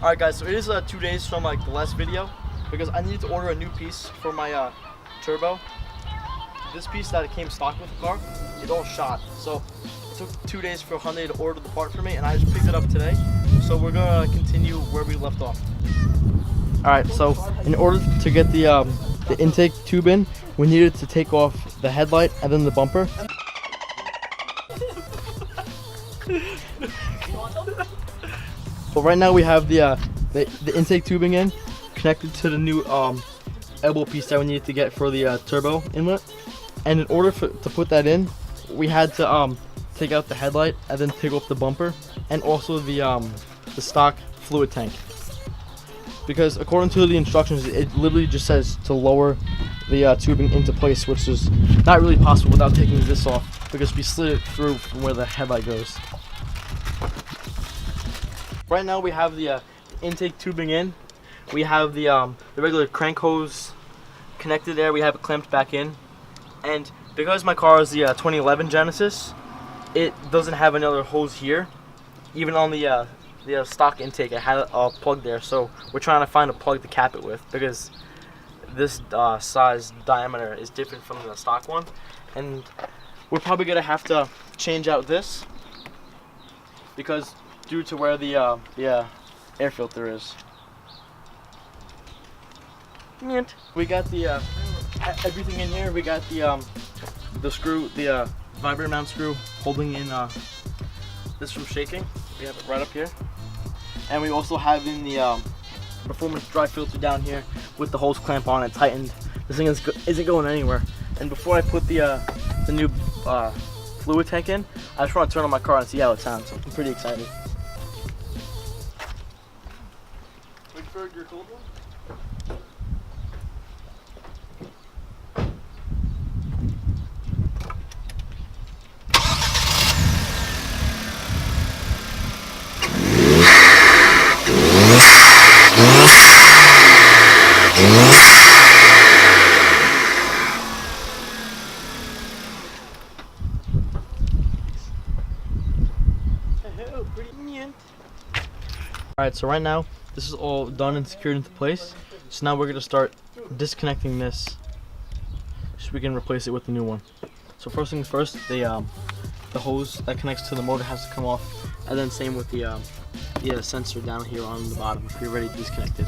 Alright guys, so it is 2 days from like the last video because I needed to order a new piece for my turbo. This piece that it came stock with the car, it all shot. So it took 2 days for Hyundai to order the part for me, and I just picked it up today. So we're gonna continue where we left off. Alright, so in order to get the intake tube in, we needed to take off the headlight and then the bumper. But right now we have the intake tubing in, connected to the new elbow piece that we needed to get for the turbo inlet. And in order to put that in, we had to take out the headlight and then take off the bumper and also the stock fluid tank. Because according to the instructions, it literally just says to lower the tubing into place, which is not really possible without taking this off because we slid it through from where the headlight goes. Right now we have the intake tubing in. We have the regular crank hose connected there. We have it clamped back in. And because my car is the 2011 Genesis, it doesn't have another hose here. Even on the stock intake, it had a plug there. So we're trying to find a plug to cap it with because this size diameter is different from the stock one. And we're probably gonna have to change out this because due to where the air filter is. We got the everything in here. We got the screw, the vibrator mount screw holding in this from shaking. We have it right up here, and we also have in the performance dry filter down here with the hose clamp on it tightened. This thing isn't going anywhere. And before I put the new fluid tank in, I just want to turn on my car and see how it sounds. I'm pretty excited. Your cold one? Alright, so right now this is all done and secured into place. So now we're going to start disconnecting this so we can replace it with the new one. So first things first, the hose that connects to the motor has to come off, and then same with the sensor down here on the bottom. We're ready to disconnect it.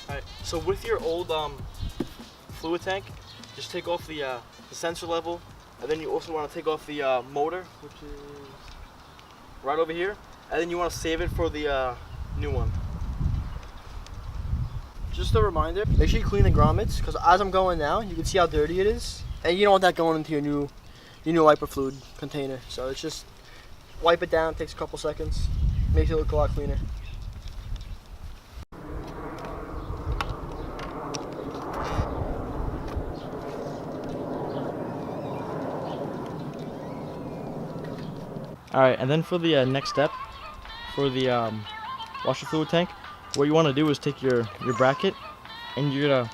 Alright, so with your old fluid tank, just take off the sensor level, and then you also want to take off the motor, which is right over here, and then you want to save it for the new one. Just a reminder, make sure you clean the grommets, because as I'm going now, you can see how dirty it is, and you don't want that going into your new wiper fluid container. So it's just wipe it down, takes a couple seconds, makes it look a lot cleaner. Alright, and then for the next step, for the washer fluid tank, what you want to do is take your bracket and you're going to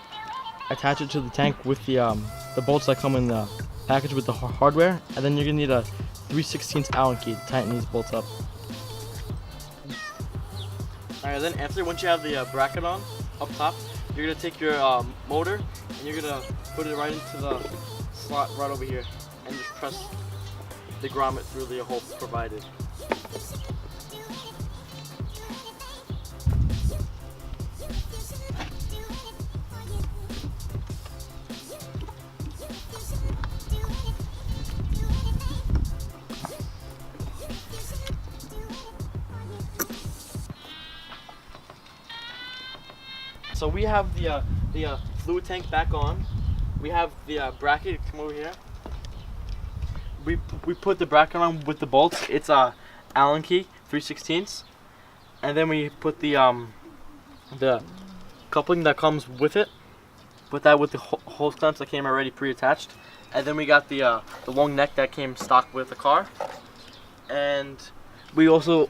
attach it to the tank with the bolts that come in the package with the hardware, and then you're going to need a 3/16 Allen key to tighten these bolts up. Alright, then once you have the bracket on, up top, you're going to take your motor and you're going to put it right into the slot right over here and just press the grommet through the hole provided. So we have the fluid tank back on. We have the bracket. Come over here. We put the bracket on with the bolts. It's a Allen key 3/16, and then we put the coupling that comes with it. Put that with the hose clamps that came already pre-attached, and then we got the long neck that came stock with the car, and we also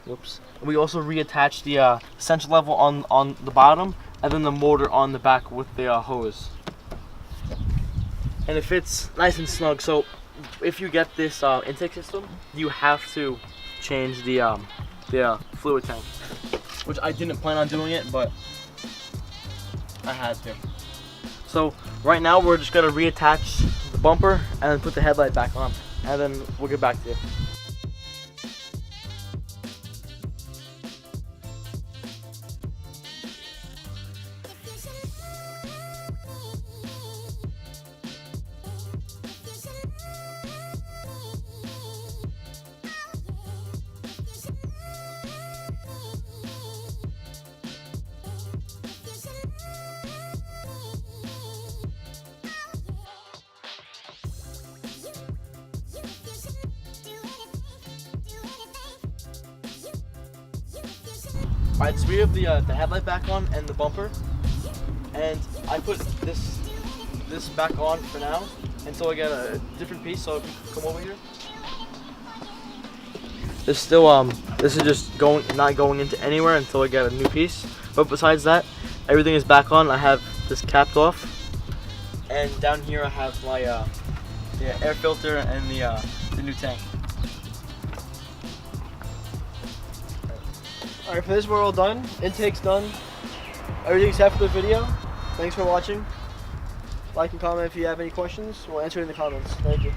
reattached the sensor level on the bottom, and then the motor on the back with the hose, and it fits nice and snug. So if you get this intake system, you have to change the fluid tank, which I didn't plan on doing it, but I had to. So right now we're just gonna reattach the bumper and then put the headlight back on, and then we'll get back to you. Alright, so we have the headlight back on and the bumper, and I put this back on for now until I get a different piece. So if you come over here, this still this is just not going into anywhere until I get a new piece. But besides that, everything is back on. I have this capped off, and down here I have my the air filter and the new tank. Alright, for this we're all done. Intake's done. Everything's set for the video. Thanks for watching. Like and comment if you have any questions. We'll answer it in the comments. Thank you.